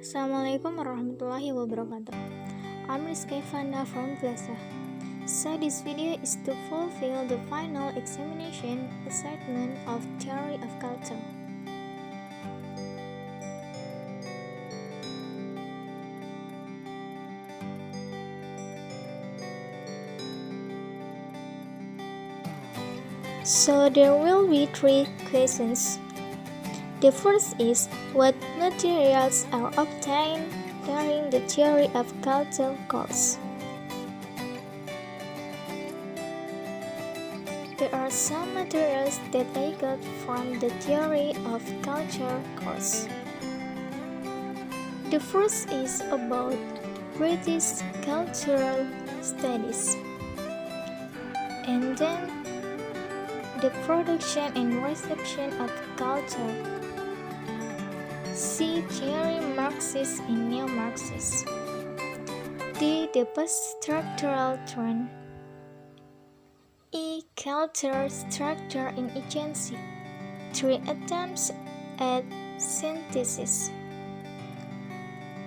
Assalamualaikum warahmatullahi wabarakatuh. I'm Riska Efanda from Riska. So this video is to fulfill the final examination assignment of theory of culture. So there will be three questions. The first is, what materials are obtained during the theory of culture course? There are some materials that I got from the theory of culture course. The first is about British cultural studies, and then the production and reception of culture. C. Theory Marxist and Neo-Marxist. D. The post-structural trend. E. Culture, structure, and agency. 3 attempts at synthesis.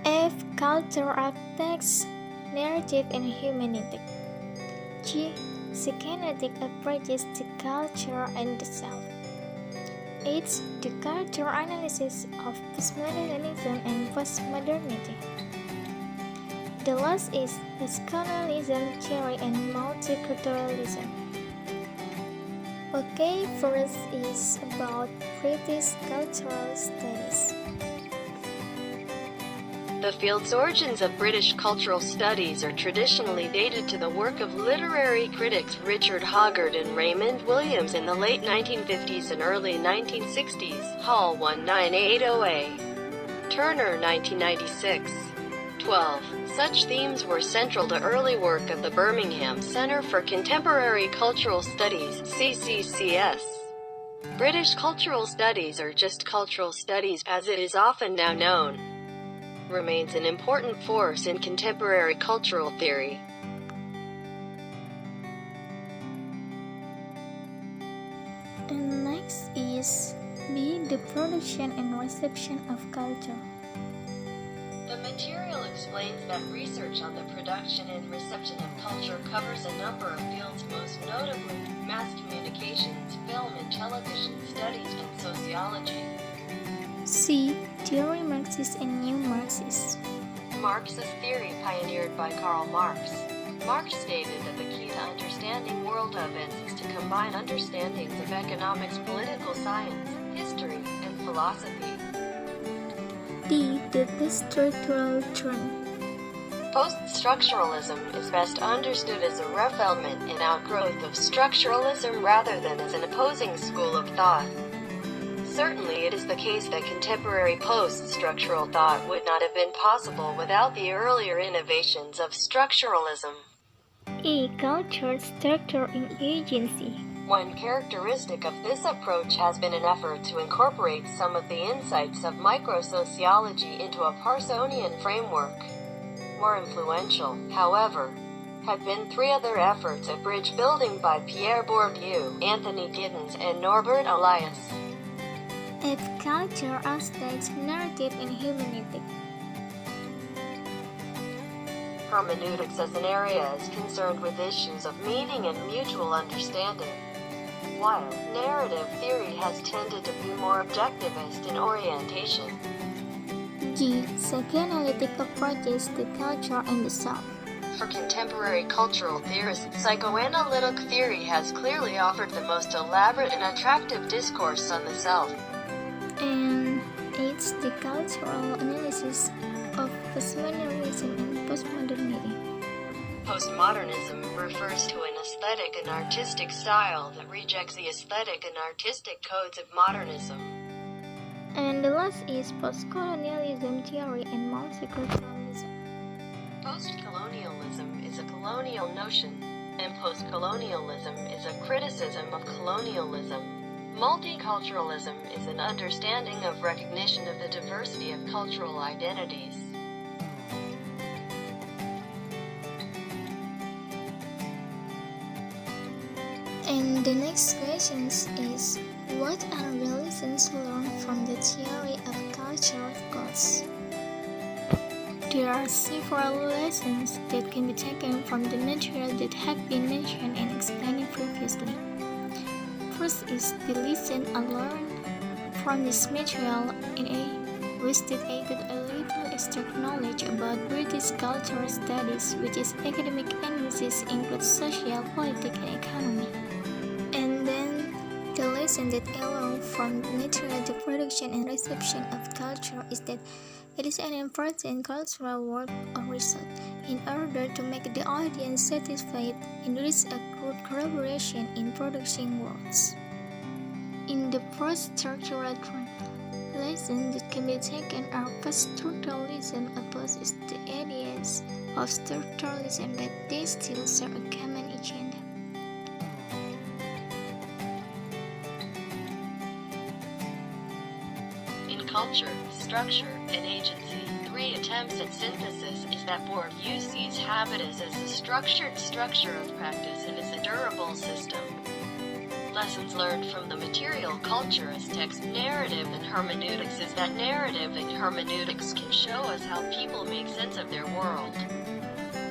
F. Culture affects narrative and humanity. G. Psychoanalytic approaches to culture and the self. H. The cultural analysis of postmodernism and postmodernity. The last is postcolonialism theory and multiculturalism. Okay, first is about British cultural studies. The field's origins of British cultural studies are traditionally dated to the work of literary critics Richard Hoggart and Raymond Williams in the late 1950s and early 1960s. Hall 1980A. Turner 1996. 12. Such themes were central to early work of the Birmingham Centre for Contemporary Cultural Studies, CCCS. British cultural studies, or just cultural studies as it is often now known, remains an important force in contemporary cultural theory. And next is B. The production and reception of culture. The material explains that research on the production and reception of culture covers a number of fields, most notably mass communications, film and television studies, and sociology. C. Theory Marxist and Neo-Marxist. Marxist theory pioneered by Karl Marx. Marx stated that the key to understanding world events is to combine understandings of economics, political science, history, and philosophy. D. The post-structural trend. Post-structuralism is best understood as a refinement and outgrowth of structuralism rather than as an opposing school of thought. Certainly it is the case that contemporary post-structural thought would not have been possible without the earlier innovations of structuralism. E. Culture, structure, and agency. One characteristic of this approach has been an effort to incorporate some of the insights of microsociology into a Parsonian framework. More influential, however, have been 3 other efforts at bridge building by Pierre Bourdieu, Anthony Giddens, and Norbert Elias. F. Culture aspects narrative and humanity. Hermeneutics as an area is concerned with issues of meaning and mutual understanding, while narrative theory has tended to be more objectivist in orientation. G. Psychoanalytic approaches to culture and the self. For contemporary cultural theorists, psychoanalytic theory has clearly offered the most elaborate and attractive discourse on the self. And it's the cultural analysis of postmodernism and postmodernity. Postmodernism refers to an aesthetic and artistic style that rejects the aesthetic and artistic codes of modernism. And the last is postcolonialism theory and multiculturalism. Postcolonialism is a colonial notion, and postcolonialism is a criticism of colonialism. Multiculturalism is an understanding of recognition of the diversity of cultural identities. And the next question is, what are the lessons learned from the theory of culture course? There are several lessons that can be taken from the material that have been mentioned and explained previously. First is the lesson I learned from this material in A, which did I got a little extra knowledge about British cultural studies, which is academic emphasis includes social, politics, and economy. And then the lesson that I learned from material the production and reception of culture is that it is an important cultural work of research in order to make the audience satisfied and reach a good collaboration in producing works. In the post-structural lesson that can be taken are post-structuralism opposes the ideas of structuralism but they still share a common agenda. In culture, structure, and agency, 3 attempts at synthesis is that Bourdieu sees habitus as a structured structure of practice and as a durable system. Lessons learned from the material culture as text, narrative, and hermeneutics is that narrative and hermeneutics can show us how people make sense of their world.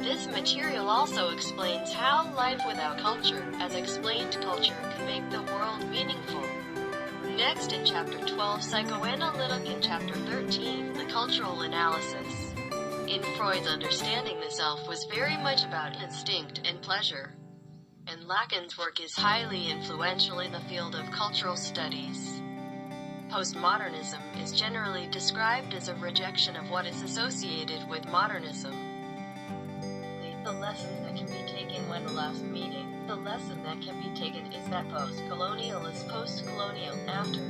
This material also explains how life without culture, as explained culture, can make the world meaningful. Next in Chapter 12, Psychoanalytic, in Chapter 13, the cultural analysis. In Freud's understanding, the self was very much about instinct and pleasure. And Lacan's work is highly influential in the field of cultural studies. Postmodernism is generally described as a rejection of what is associated with modernism. The lessons that can be taken when the last meeting. The lesson that can be taken is that post-colonial is post-colonial after.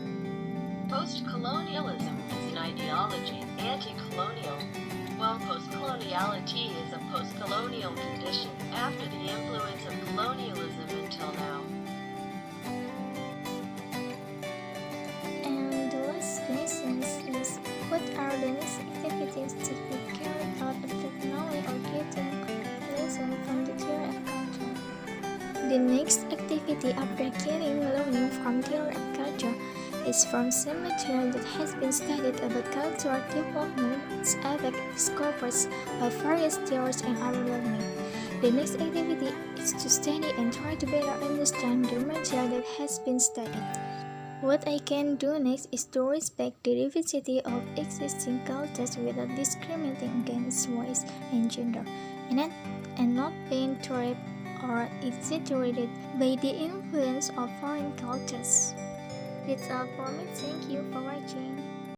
Post-colonialism is an ideology, anti-colonial, while post-coloniality is a post-colonial condition after the influence of colonialism until now. And the last lesson is what are the next activities that we carry out after knowing or getting lesson from the theory of culture. The next activity after getting learning from theory of culture is from some material that has been studied about cultural development, its effect, discoveries of various theories and our learning. The next activity is to study and try to better understand the material that has been studied. What I can do next is to respect the diversity of existing cultures without discriminating against race and gender, and not being trapped or exaggerated by the influence of foreign cultures. That's all for me. Thank you for watching.